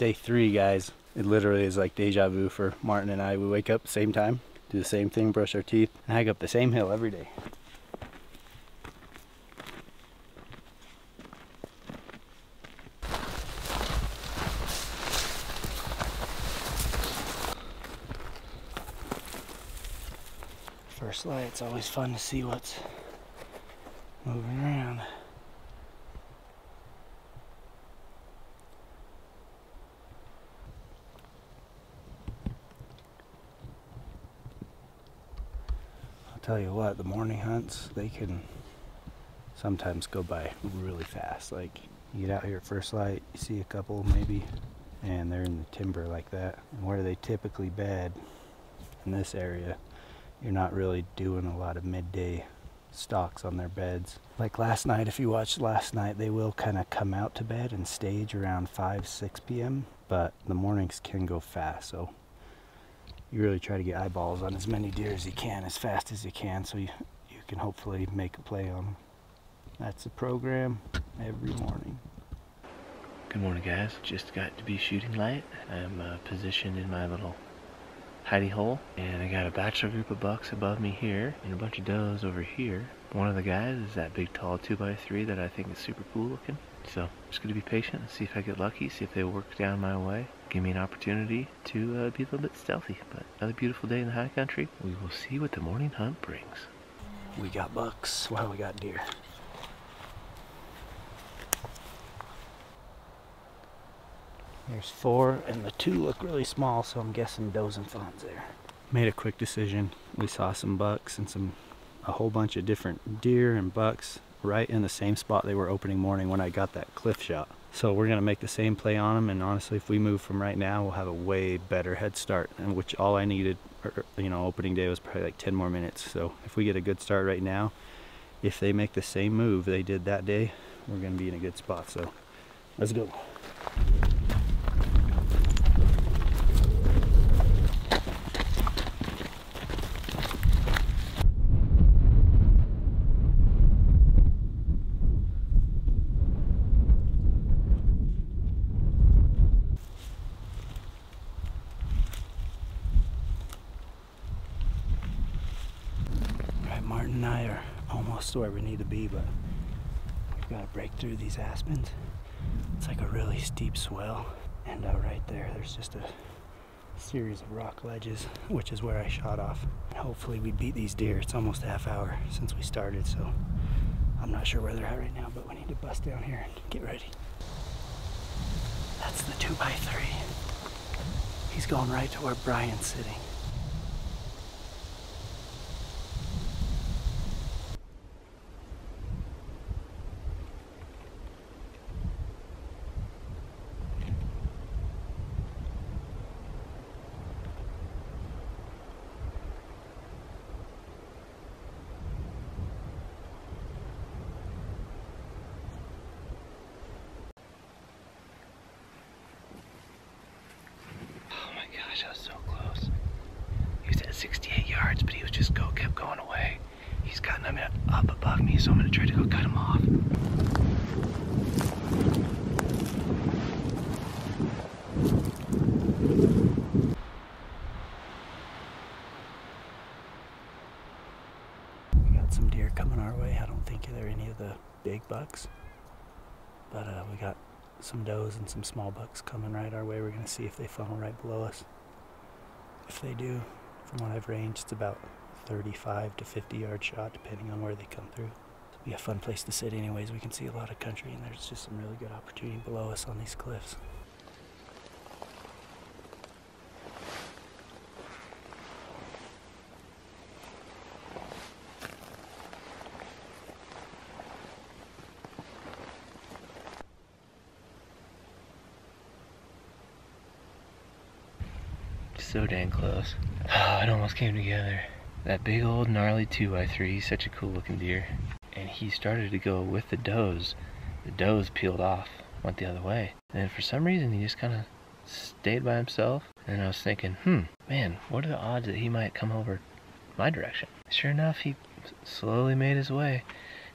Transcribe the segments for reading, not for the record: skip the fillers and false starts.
Day 3, guys. It literally is like deja vu for Martin and I. We wake up same time, do the same thing, brush our teeth, and hike up the same hill every day. First light, it's always fun to see what's moving around. I'll tell you what, the morning hunts, they can sometimes go by really fast. Like, you get out here at first light, you see a couple maybe, and they're in the timber like that. And where they typically bed in this area, you're not really doing a lot of midday stalks on their beds. Like last night, if you watched last night, they will kind of come out to bed and stage around 5-6 p.m. But the mornings can go fast, so you really try to get eyeballs on as many deer as you can, as fast as you can, so you can hopefully make a play on them. That's the program every morning. Good morning, guys. Just got to be shooting light. I'm positioned in my little hidey hole, and I got a bachelor group of bucks above me here and a bunch of does over here. One of the guys is that big tall 2x3 that I think is super cool looking. So I'm just gonna be patient and see if I get lucky, see if they work down my way, give me an opportunity to be a little bit stealthy. But another beautiful day in the high country. We will see what the morning hunt brings. We got bucks. Wow, we got deer. There's 4, and the 2 look really small, so I'm guessing does and fawns there. Made a quick decision. We saw some bucks and a whole bunch of different deer and bucks right in the same spot they were opening morning when I got that cliff shot. So we're gonna make the same play on them, and honestly, if we move from right now, we'll have a way better head start, and which all I needed, opening day was probably like 10 more minutes. So if we get a good start right now, if they make the same move they did that day, we're gonna be in a good spot. So let's go. Martin and I are almost where we need to be, but we've got to break through these aspens. It's like a really steep swell, and right there's just a series of rock ledges, which is where I shot off. Hopefully we beat these deer. It's almost a half hour since we started, so I'm not sure where they're at right now, but we need to bust down here and get ready. That's the 2x3. He's going right to where Brian's sitting. Gosh, that was so close. He was at 68 yards, but he was just kept going away. He's gotten him up above me, so I'm gonna try to go cut him off. We got some deer coming our way. I don't think they're any of the big bucks, but we got some does and some small bucks coming right our way. We're gonna see if they funnel right below us. If they do, from what I've ranged, it's about 35 to 50 yard shot, depending on where they come through. It'll be a fun place to sit anyways. We can see a lot of country, and there's just some really good opportunity below us on these cliffs. So dang close. Oh, it almost came together. That big old gnarly 2x3, he's such a cool looking deer. And he started to go with the does. The does peeled off, went the other way. And then for some reason he just kind of stayed by himself. And I was thinking, man, what are the odds that he might come over my direction? Sure enough, he slowly made his way.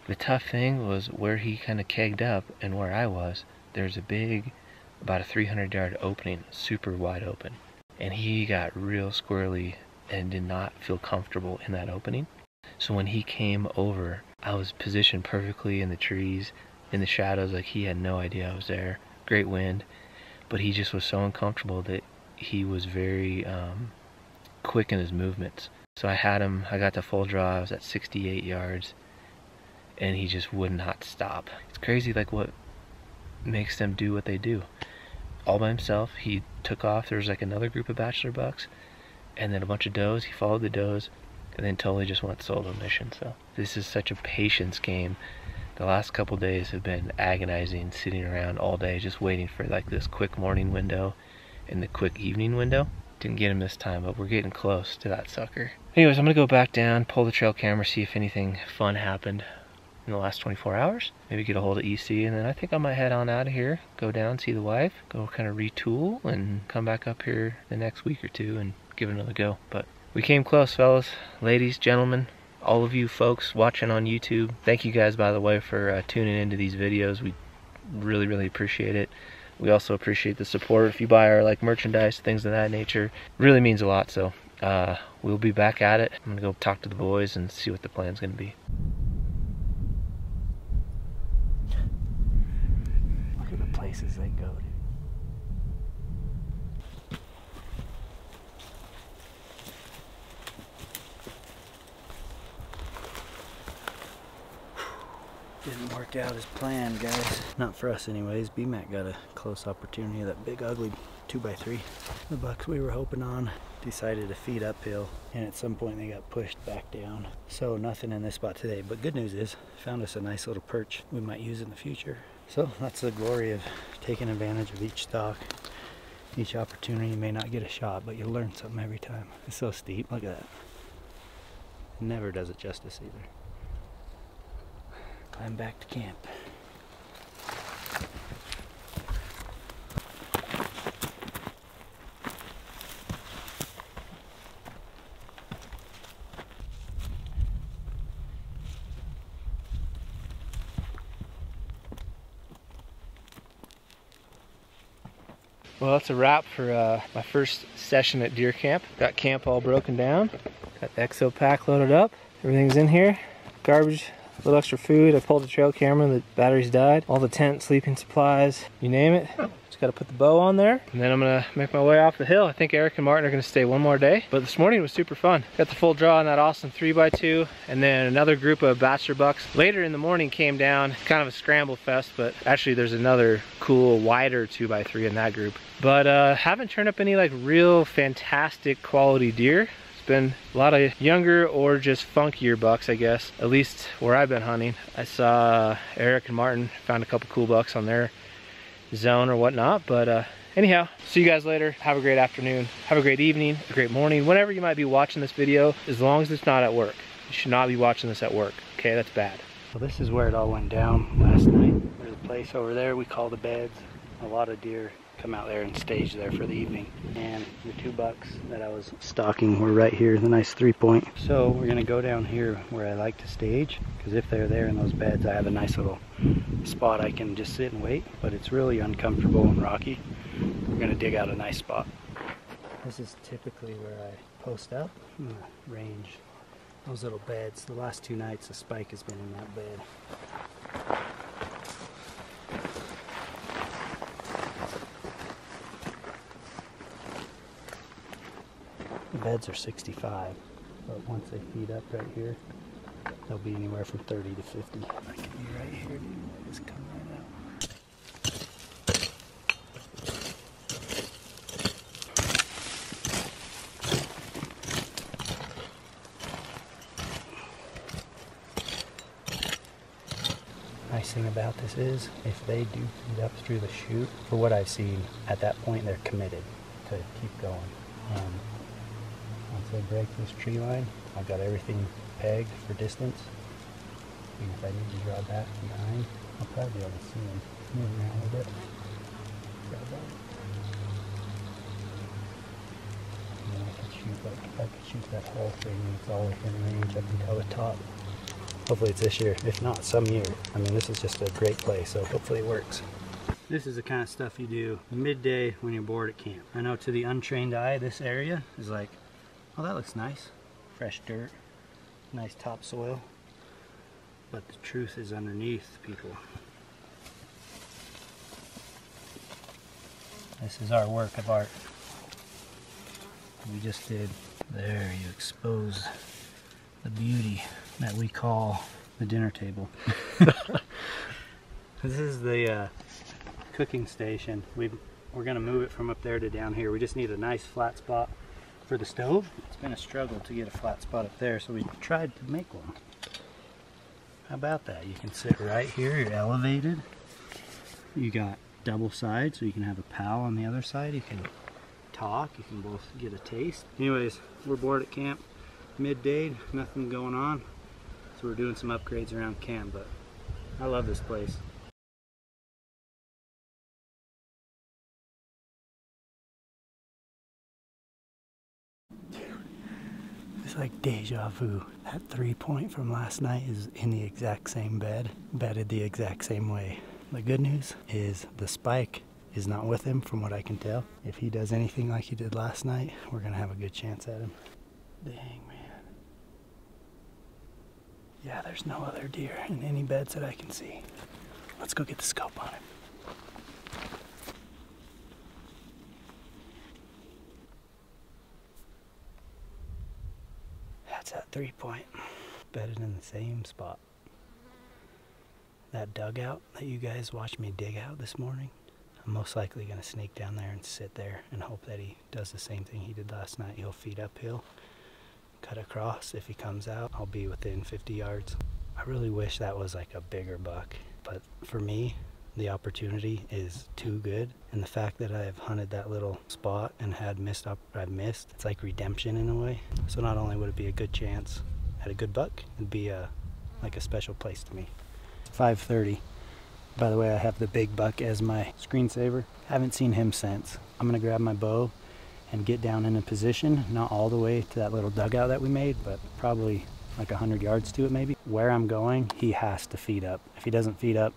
The tough thing was where he kind of kegged up and where I was. There's a big about a 300-yard opening, super wide open. And he got real squirrely and did not feel comfortable in that opening. So when he came over, I was positioned perfectly in the trees, in the shadows, like he had no idea I was there. Great wind, but he just was so uncomfortable that he was very quick in his movements. So I got to full draw, I was at 68 yards, and he just would not stop. It's crazy like what makes them do what they do. All by himself, he took off. There was like another group of bachelor bucks, and then a bunch of does. He followed the does, and then totally just went solo mission. So this is such a patience game. The last couple days have been agonizing, sitting around all day just waiting for like this quick morning window and the quick evening window. Didn't get him this time, but we're getting close to that sucker. Anyways, I'm gonna go back down, pull the trail camera, see if anything fun happened in the last 24 hours. Maybe get a hold of EC, and then I think I might head on out of here, go down, see the wife, go kind of retool, and come back up here the next week or two and give it another go. But we came close, fellas, ladies, gentlemen, all of you folks watching on YouTube. Thank you guys, by the way, for tuning into these videos. We really, really appreciate it. We also appreciate the support. If you buy our like merchandise, things of that nature, really means a lot. So we'll be back at it. I'm gonna go talk to the boys and see what the plan's gonna be. Look at the places they go, dude. Didn't work out as planned, guys. Not for us anyways. B-Mac got a close opportunity of that big ugly 2x3. The bucks we were hoping on decided to feed uphill, and at some point they got pushed back down. So nothing in this spot today, but good news is found us a nice little perch we might use in the future. So that's the glory of taking advantage of each stock, each opportunity. You may not get a shot, but you'll learn something every time. It's so steep, look at that. It never does it justice either. Climb back to camp. Well, that's a wrap for my first session at deer camp. Got camp all broken down. Got the XO pack loaded up. Everything's in here. Garbage, a little extra food. I pulled the trail camera, the batteries died. All the tent, sleeping supplies, you name it. Just gotta put the bow on there. And then I'm gonna make my way off the hill. I think Eric and Martin are gonna stay one more day. But this morning was super fun. Got the full draw on that awesome 3x2. And then another group of bachelor bucks later in the morning came down. Kind of a scramble fest, but actually there's another cool, wider 2x3 in that group. But haven't turned up any like real fantastic quality deer. Been a lot of younger or just funkier bucks, I guess, at least where I've been hunting. I saw Eric and Martin found a couple cool bucks on their zone or whatnot, but anyhow, see you guys later. Have a great afternoon, have a great evening, a great morning, whenever you might be watching this video, as long as it's not at work. You should not be watching this at work, okay? That's bad. Well, this is where it all went down last night. There's a place over there we call the beds. A lot of deer come out there and stage there for the evening, and the two bucks that I was stalking were right here, the nice 3-point. So we're gonna go down here where I like to stage, because if they're there in those beds I have a nice little spot I can just sit and wait, but it's really uncomfortable and rocky. We're gonna dig out a nice spot. This is typically where I post up in the range. Those little beds, the last 2 nights the spike has been in that bed. The beds are 65, but once they feed up right here, they'll be anywhere from 30 to 50. I can be right here, dude. Just come right out. Nice thing about this is, if they do feed up through the chute, for what I've seen, at that point they're committed to keep going. Once they break this tree line, I've got everything pegged for distance. And if I need to draw back behind, I'll probably be able to see them move around a little bit. Grab that. And then I could shoot that whole thing and it's all within range up until the top. Hopefully it's this year, if not some year. I mean, this is just a great place, so hopefully it works. This is the kind of stuff you do midday when you're bored at camp. I know to the untrained eye, this area is like, oh, that looks nice. Fresh dirt, nice topsoil. But the truth is underneath, people. This is our work of art. We just did. There, you expose the beauty that we call the dinner table. This is the cooking station. We're gonna move it from up there to down here. We just need a nice flat spot for the stove. It's been a struggle to get a flat spot up there, so we tried to make one. How about that? You can sit right here, you're elevated. You got double side, so you can have a pal on the other side. You can talk, you can both get a taste. Anyways, we're bored at camp, midday, nothing going on. So we're doing some upgrades around camp, but I love this place. It's like deja vu. That 3-point from last night is in the exact same bed, bedded the exact same way. The good news is the spike is not with him from what I can tell. If he does anything like he did last night, we're gonna have a good chance at him. Dang, man. Yeah, there's no other deer in any beds that I can see. Let's go get the scope on him. That's that 3-point, bedded in the same spot. That dugout that you guys watched me dig out this morning, I'm most likely going to sneak down there and sit there and hope that he does the same thing he did last night. He'll feed uphill, cut across. If he comes out, I'll be within 50 yards. I really wish that was like a bigger buck, but for me, the opportunity is too good. And the fact that I've hunted that little spot and had I've missed, it's like redemption in a way. So not only would it be a good chance at a good buck, it'd be like a special place to me. 5:30. By the way, I have the big buck as my screensaver. Haven't seen him since. I'm gonna grab my bow and get down in a position, not all the way to that little dugout that we made, but probably like 100 yards to it maybe. Where I'm going, he has to feed up. If he doesn't feed up,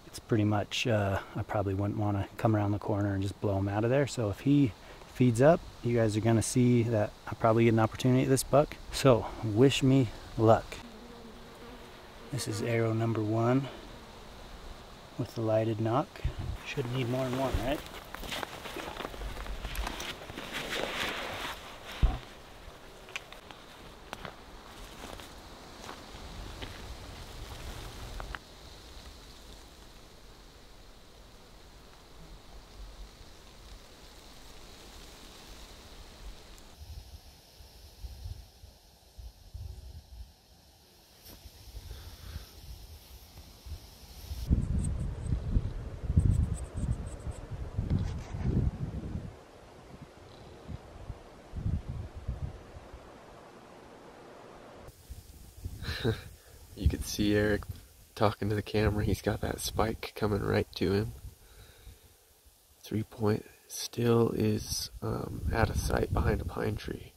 it's pretty much, I probably wouldn't wanna come around the corner and just blow him out of there. So if he feeds up, you guys are gonna see that I probably get an opportunity at this buck. So wish me luck. This is arrow number 1 with the lighted knock. Should need more than one, right? You could see Eric talking to the camera. He's got that spike coming right to him. 3-point still is out of sight behind a pine tree.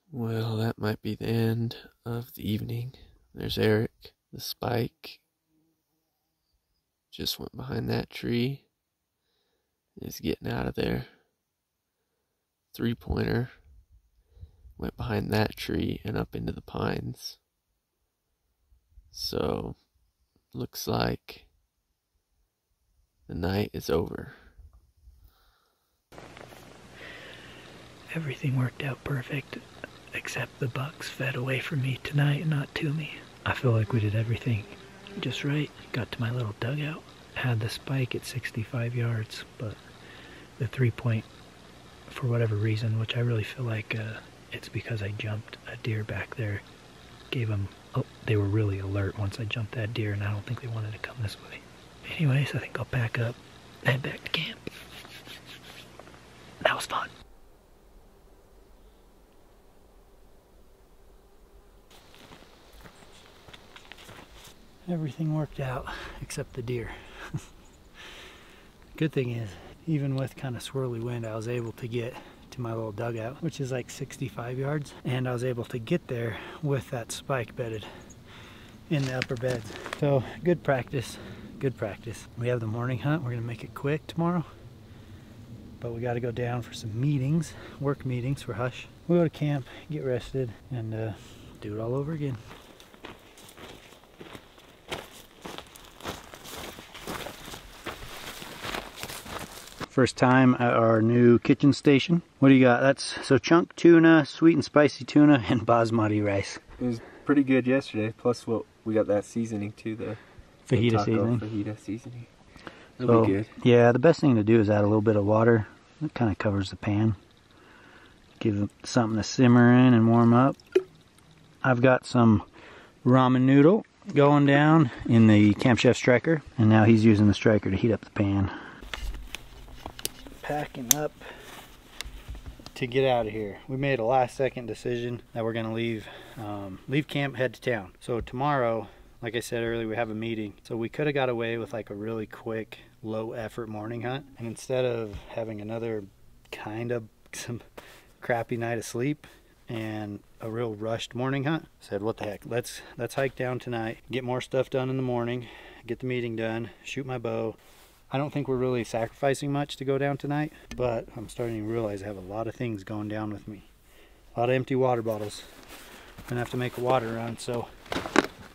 Well, that might be the end of the evening. There's Eric. The spike just went behind that tree. Is getting out of there. 3-pointer went behind that tree and up into the pines. So, looks like the night is over. Everything worked out perfect, except the bucks fed away from me tonight, not to me. I feel like we did everything just right. Got to my little dugout, had the spike at 65 yards, but the 3-point, for whatever reason, which I really feel like it's because I jumped a deer back there, gave them, oh, they were really alert once I jumped that deer, and I don't think they wanted to come this way. Anyways, I think I'll pack up, head back to camp. That was fun. Everything worked out except the deer. Good thing is, even with kind of swirly wind, I was able to get to my little dugout, which is like 65 yards, and I was able to get there with that spike bedded in the upper beds. So good practice, good practice. We have the morning hunt. We're gonna make it quick tomorrow, but we got to go down for some meetings, work meetings for Hush. We'll go to camp, get rested, and do it all over again. First time at our new kitchen station. What do you got? That's so chunk tuna, sweet and spicy tuna, and basmati rice. It was pretty good yesterday. Plus, what we got that seasoning too, the Fajita seasoning. Fajita seasoning. It'll be good. Yeah, the best thing to do is add a little bit of water. It kind of covers the pan. Give it something to simmer in and warm up. I've got some ramen noodle going down in the Camp Chef striker, and now he's using the striker to heat up the pan. Packing up to get out of here. We made a last second decision that we're gonna leave camp, head to town. So tomorrow, like I said earlier, we have a meeting. So we could have got away with like a really quick, low effort morning hunt. And instead of having another kind of some crappy night of sleep and a real rushed morning hunt, said what the heck, let's hike down tonight, get more stuff done in the morning, get the meeting done, shoot my bow. I don't think we're really sacrificing much to go down tonight, but I'm starting to realize I have a lot of things going down with me. A lot of empty water bottles. I'm gonna have to make a water run, so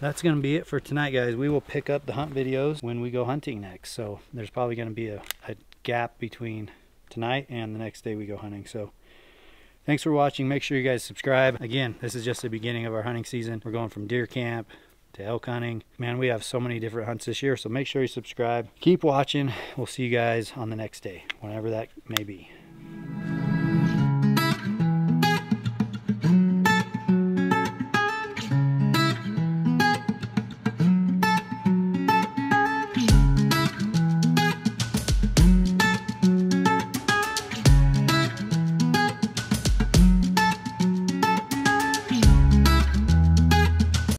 that's gonna be it for tonight, guys. We will pick up the hunt videos when we go hunting next, so there's probably gonna be a gap between tonight and the next day we go hunting. So thanks for watching. Make sure you guys subscribe. Again, this is just the beginning of our hunting season. We're going from deer camp to elk hunting. Man, we have so many different hunts this year, so make sure you subscribe. Keep watching. We'll see you guys on the next day, whenever that may be.